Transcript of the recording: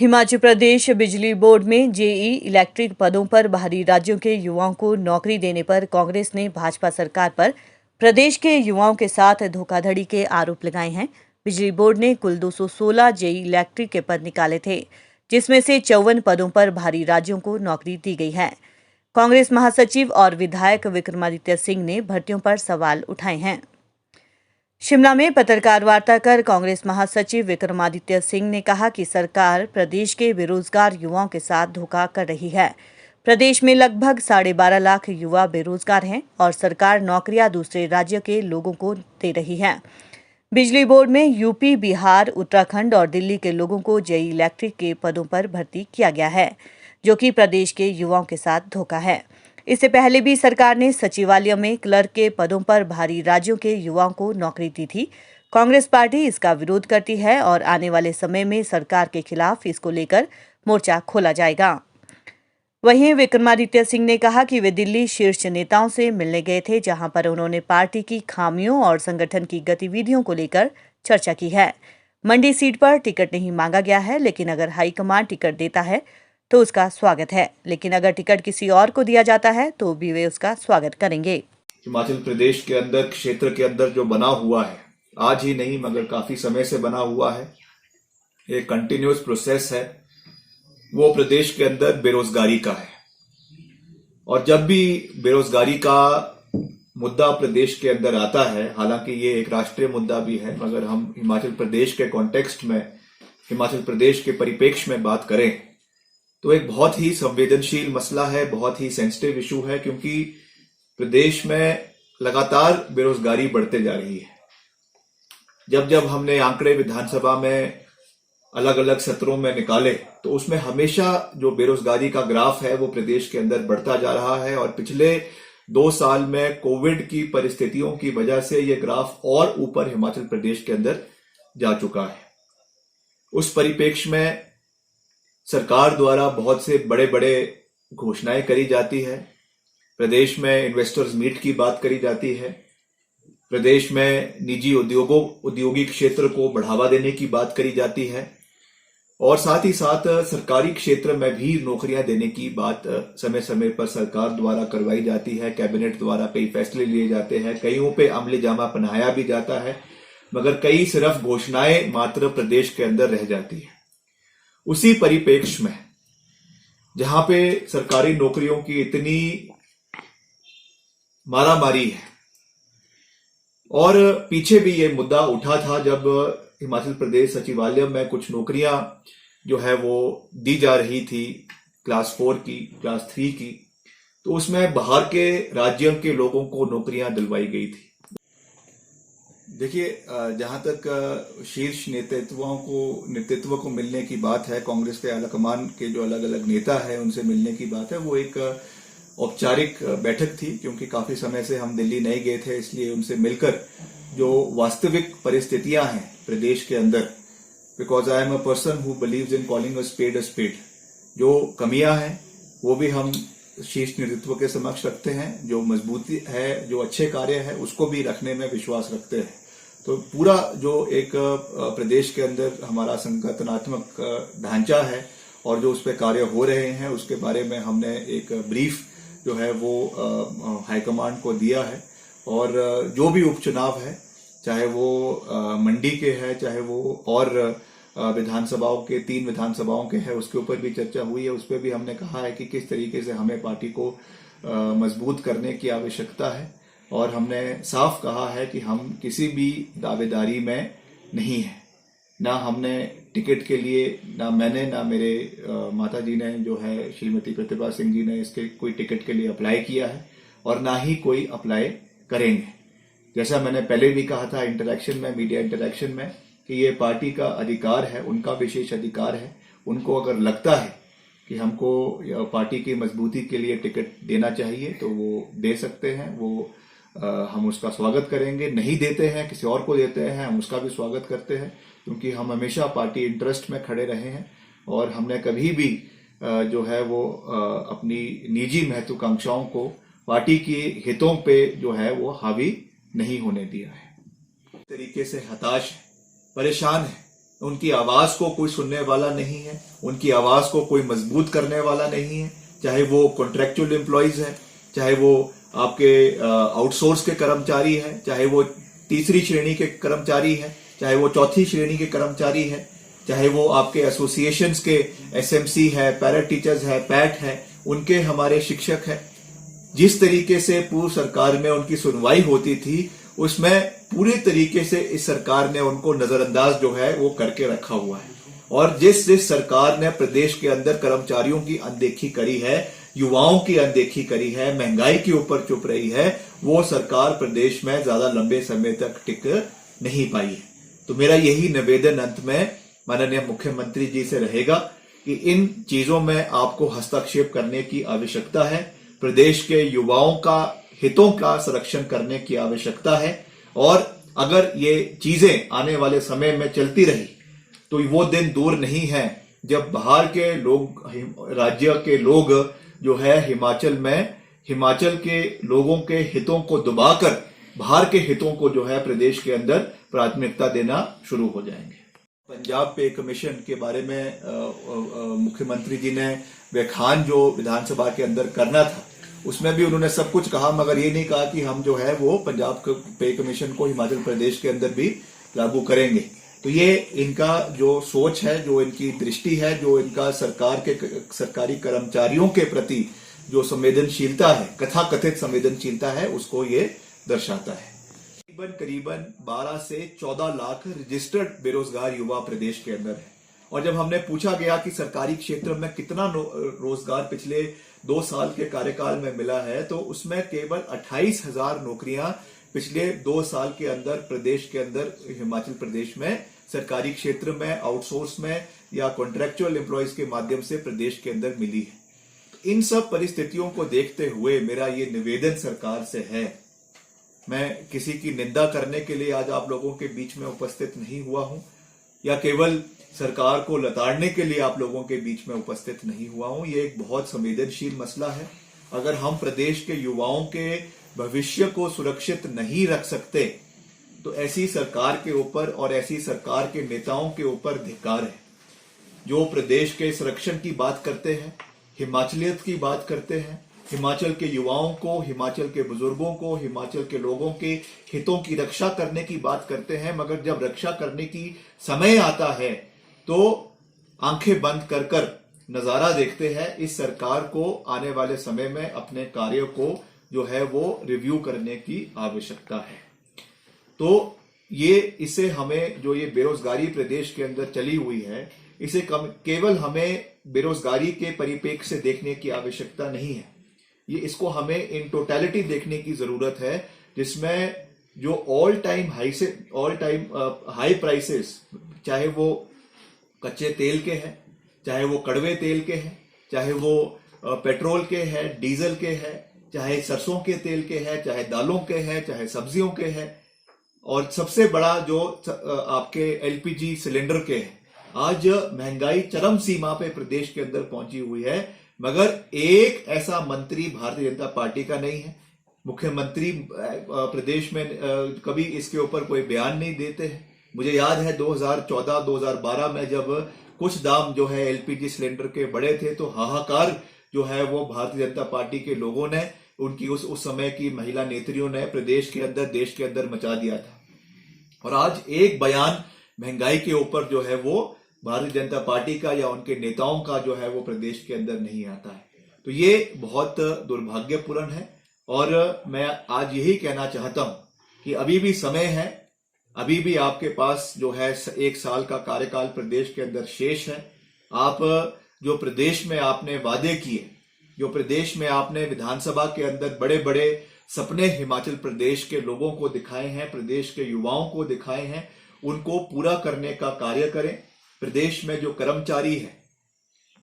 हिमाचल प्रदेश बिजली बोर्ड में JEE electric पदों पर बाहरी राज्यों के युवाओं को नौकरी देने पर कांग्रेस ने भाजपा सरकार पर प्रदेश के युवाओं के साथ धोखाधड़ी के आरोप लगाए हैं। बिजली बोर्ड ने कुल 216 जेई इलेक्ट्रिक के पद निकाले थे, जिसमें से 54 पदों पर बाहरी राज्यों को नौकरी दी गई है। कांग्रेस महासचिव और विधायक विक्रमादित्य सिंह ने भर्तियों पर सवाल उठाए हैं। शिमला में पत्रकार वार्ता कर कांग्रेस महासचिव विक्रमादित्य सिंह ने कहा कि सरकार प्रदेश के बेरोजगार युवाओं के साथ धोखा कर रही है। प्रदेश में लगभग 12.5 लाख युवा बेरोजगार हैं और सरकार नौकरियां दूसरे राज्यों के लोगों को दे रही है। बिजली बोर्ड में यूपी, बिहार, उत्तराखंड और दिल्ली के लोगों को जेई इलेक्ट्रिक के पदों पर भर्ती किया गया है, जो कि प्रदेश के युवाओं के साथ धोखा है। इससे पहले भी सरकार ने सचिवालय में क्लर्क के पदों पर बाहरी राज्यों के युवाओं को नौकरी दी थी। कांग्रेस पार्टी इसका विरोध करती है और आने वाले समय में सरकार के खिलाफ इसको लेकर मोर्चा खोला जाएगा। वहीं विक्रमादित्य सिंह ने कहा कि वे दिल्ली शीर्ष नेताओं से मिलने गए थे, जहां पर उन्होंने पार्टी की खामियों और संगठन की गतिविधियों को लेकर चर्चा की है। मंडी सीट पर टिकट नहीं मांगा गया है, लेकिन अगर हाईकमान टिकट देता है तो उसका स्वागत है, लेकिन अगर टिकट किसी और को दिया जाता है तो भी वे उसका स्वागत करेंगे। हिमाचल प्रदेश के अंदर, क्षेत्र के अंदर जो बना हुआ है, आज ही नहीं मगर काफी समय से बना हुआ है, एक कंटिन्यूअस प्रोसेस है, वो प्रदेश के अंदर बेरोजगारी का है। और जब भी बेरोजगारी का मुद्दा प्रदेश के अंदर आता है, हालांकि ये एक राष्ट्रीय मुद्दा भी है, मगर हम हिमाचल प्रदेश के कॉन्टेक्स्ट में, हिमाचल प्रदेश के परिप्रेक्ष्य में बात करें तो एक बहुत ही संवेदनशील मसला है, बहुत ही सेंसिटिव इशू है, क्योंकि प्रदेश में लगातार बेरोजगारी बढ़ते जा रही है। जब जब हमने आंकड़े विधानसभा में अलग अलग सत्रों में निकाले तो उसमें हमेशा जो बेरोजगारी का ग्राफ है वो प्रदेश के अंदर बढ़ता जा रहा है और पिछले 2 साल में कोविड की परिस्थितियों की वजह से ये ग्राफ और ऊपर हिमाचल प्रदेश के अंदर जा चुका है। उस परिप्रेक्ष्य में सरकार द्वारा बहुत से बड़े बड़े घोषणाएं करी जाती है। प्रदेश में इन्वेस्टर्स मीट की बात करी जाती है। प्रदेश में निजी औद्योगिक क्षेत्र को बढ़ावा देने की बात करी जाती है और साथ ही साथ सरकारी क्षेत्र में भी नौकरियां देने की बात समय समय पर सरकार द्वारा करवाई जाती है। कैबिनेट द्वारा कई फैसले लिए जाते हैं, कईयों पे अमली जामा पहनाया भी जाता है, मगर कई सिर्फ घोषणाएं मात्र प्रदेश के अंदर रह जाती है। उसी परिप्रेक्ष्य में जहां पे सरकारी नौकरियों की इतनी मारामारी है और पीछे भी ये मुद्दा उठा था जब हिमाचल प्रदेश सचिवालय में कुछ नौकरियां जो है वो दी जा रही थी, क्लास 4 की, क्लास 3 की, तो उसमें बाहर के राज्यों के लोगों को नौकरियां दिलवाई गई थी। देखिए, जहां तक शीर्ष नेतृत्व को मिलने की बात है, कांग्रेस के आलाकमान के जो अलग अलग नेता है उनसे मिलने की बात है, वो एक औपचारिक बैठक थी, क्योंकि काफी समय से हम दिल्ली नहीं गए थे, इसलिए उनसे मिलकर जो वास्तविक परिस्थितियां हैं प्रदेश के अंदर, because I am a person who believes in calling a spade, जो कमियां हैं वो भी हम शीर्ष नेतृत्व के समक्ष रखते हैं, जो मजबूती है, जो अच्छे कार्य है उसको भी रखने में विश्वास रखते हैं। तो पूरा जो एक प्रदेश के अंदर हमारा संगठनात्मक ढांचा है और जो उस पर कार्य हो रहे हैं उसके बारे में हमने एक ब्रीफ जो है वो हाईकमांड को दिया है। और जो भी उपचुनाव है, चाहे वो मंडी के है, चाहे वो और विधानसभाओं के 3 विधानसभाओं के है, उसके ऊपर भी चर्चा हुई है। उस पर भी हमने कहा है कि किस तरीके से हमें पार्टी को मजबूत करने की आवश्यकता है और हमने साफ कहा है कि हम किसी भी दावेदारी में नहीं है। ना हमने टिकट के लिए, ना मैंने, ना मेरे माता जी ने जो है श्रीमती प्रतिभा सिंह जी ने इसके कोई टिकट के लिए अप्लाई किया है और ना ही कोई अप्लाई करेंगे। जैसा मैंने पहले भी कहा था इंटरैक्शन में, मीडिया इंटरैक्शन में, कि ये पार्टी का अधिकार है, उनका विशेष अधिकार है। उनको अगर लगता है कि हमको पार्टी की मजबूती के लिए टिकट देना चाहिए तो वो दे सकते हैं, वो हम उसका स्वागत करेंगे। नहीं देते हैं, किसी और को देते हैं, हम उसका भी स्वागत करते हैं, क्योंकि हम हमेशा पार्टी इंटरेस्ट में खड़े रहे हैं और हमने कभी भी जो है वो अपनी निजी महत्वाकांक्षाओं को पार्टी के हितों पे जो है वो हावी नहीं होने दिया है। तरीके से हताश है, परेशान है उनकी आवाज को कोई सुनने वाला नहीं है, उनकी आवाज को कोई मजबूत करने वाला नहीं है, चाहे वो कॉन्ट्रेक्चुअल एम्प्लॉयज है, चाहे वो आपके आउटसोर्स के कर्मचारी है, चाहे वो तीसरी श्रेणी के कर्मचारी है, चाहे वो चौथी श्रेणी के कर्मचारी है, चाहे वो आपके एसोसिएशंस के एसएमसी है, पैरा टीचर्स है, पैट है, उनके हमारे शिक्षक है। जिस तरीके से पूर्व सरकार में उनकी सुनवाई होती थी, उसमें पूरे तरीके से इस सरकार ने उनको नजरअंदाज जो है वो करके रखा हुआ है। और जिस सरकार ने प्रदेश के अंदर कर्मचारियों की अनदेखी करी है, युवाओं की अनदेखी करी है, महंगाई के ऊपर चुप रही है, वो सरकार प्रदेश में ज्यादा लंबे समय तक टिक नहीं पाई है। तो मेरा यही निवेदन अंत में माननीय मुख्यमंत्री जी से रहेगा कि इन चीजों में आपको हस्तक्षेप करने की आवश्यकता है। प्रदेश के युवाओं का हितों का संरक्षण करने की आवश्यकता है। और अगर ये चीजें आने वाले समय में चलती रही तो वो दिन दूर नहीं है जब बाहर के लोग, राज्य के लोग जो है हिमाचल के लोगों के हितों को दबाकर बाहर के हितों को जो है प्रदेश के अंदर प्राथमिकता देना शुरू हो जाएंगे। पंजाब पे कमीशन के बारे में मुख्यमंत्री जी ने व्याख्यान जो विधानसभा के अंदर करना था, उसमें भी उन्होंने सब कुछ कहा, मगर ये नहीं कहा कि हम जो है वो पंजाब पे कमीशन को हिमाचल प्रदेश के अंदर भी लागू करेंगे। तो ये इनका जो सोच है, जो इनकी दृष्टि है, जो इनका सरकारी कर्मचारियों के प्रति जो संवेदनशीलता है, कथाकथित संवेदनशीलता है, उसको ये दर्शाता है। करीबन 12 से 14 लाख रजिस्टर्ड बेरोजगार युवा प्रदेश के अंदर है। और जब हमने पूछा गया कि सरकारी क्षेत्र में कितना रोजगार पिछले 2 साल के कार्यकाल में मिला है, तो उसमें केवल 28,000 नौकरियां पिछले 2 साल के अंदर प्रदेश के अंदर हिमाचल प्रदेश में सरकारी क्षेत्र में, आउटसोर्स में या कॉन्ट्रेक्चुअल एम्प्लॉयज के माध्यम से प्रदेश के अंदर मिली है। इन सब परिस्थितियों को देखते हुए मेरा ये निवेदन सरकार से है। मैं किसी की निंदा करने के लिए आज आप लोगों के बीच में उपस्थित नहीं हुआ हूं, या केवल सरकार को लताड़ने के लिए आप लोगों के बीच में उपस्थित नहीं हुआ हूं। ये एक बहुत संवेदनशील मसला है। अगर हम प्रदेश के युवाओं के भविष्य को सुरक्षित नहीं रख सकते तो ऐसी सरकार के ऊपर और ऐसी सरकार के नेताओं के ऊपर धिक्कार है, जो प्रदेश के संरक्षण की बात करते हैं, हिमाचलियत की बात करते हैं, हिमाचल के युवाओं को, हिमाचल के बुजुर्गों को, हिमाचल के लोगों के हितों की रक्षा करने की बात करते हैं, मगर जब रक्षा करने की समय आता है तो आंखें बंद कर कर नजारा देखते हैं। इस सरकार को आने वाले समय में अपने कार्य को जो है वो रिव्यू करने की आवश्यकता है। तो इसे हमें जो ये बेरोजगारी प्रदेश के अंदर चली हुई है, इसे केवल हमें बेरोजगारी के परिप्रेक्ष्य से देखने की आवश्यकता नहीं है। इसको हमें इन टोटलिटी देखने की जरूरत है, जिसमें जो ऑल टाइम हाई प्राइसेस, चाहे वो कच्चे तेल के हैं, चाहे वो कड़वे तेल के हैं, चाहे वो पेट्रोल के हैं, डीजल के हैं, चाहे सरसों के तेल के हैं, चाहे दालों के हैं, चाहे सब्जियों के हैं, और सबसे बड़ा जो आपके एलपीजी सिलेंडर के हैं। आज महंगाई चरम सीमा पे प्रदेश के अंदर पहुंची हुई है, मगर एक ऐसा मंत्री भारतीय जनता पार्टी का नहीं है। मुख्यमंत्री प्रदेश में कभी इसके ऊपर कोई बयान नहीं देते हैं। मुझे याद है 2014-2012 में जब कुछ दाम जो है एलपीजी सिलेंडर के बढ़े थे, तो हाहाकार जो है वो भारतीय जनता पार्टी के लोगों ने, उनकी उस समय की महिला नेत्रियों ने प्रदेश के अंदर, देश के अंदर मचा दिया था। और आज एक बयान महंगाई के ऊपर जो है वो भारतीय जनता पार्टी का या उनके नेताओं का जो है वो प्रदेश के अंदर नहीं आता है। तो ये बहुत दुर्भाग्यपूर्ण है। और मैं आज यही कहना चाहता हूं कि अभी भी समय है, अभी भी आपके पास जो है 1 साल का कार्यकाल प्रदेश के अंदर शेष है। आप जो प्रदेश में आपने वादे किए, जो प्रदेश में आपने विधानसभा के अंदर बड़े बड़े सपने हिमाचल प्रदेश के लोगों को दिखाए हैं, प्रदेश के युवाओं को दिखाए हैं, उनको पूरा करने का कार्य करें। प्रदेश में जो कर्मचारी है,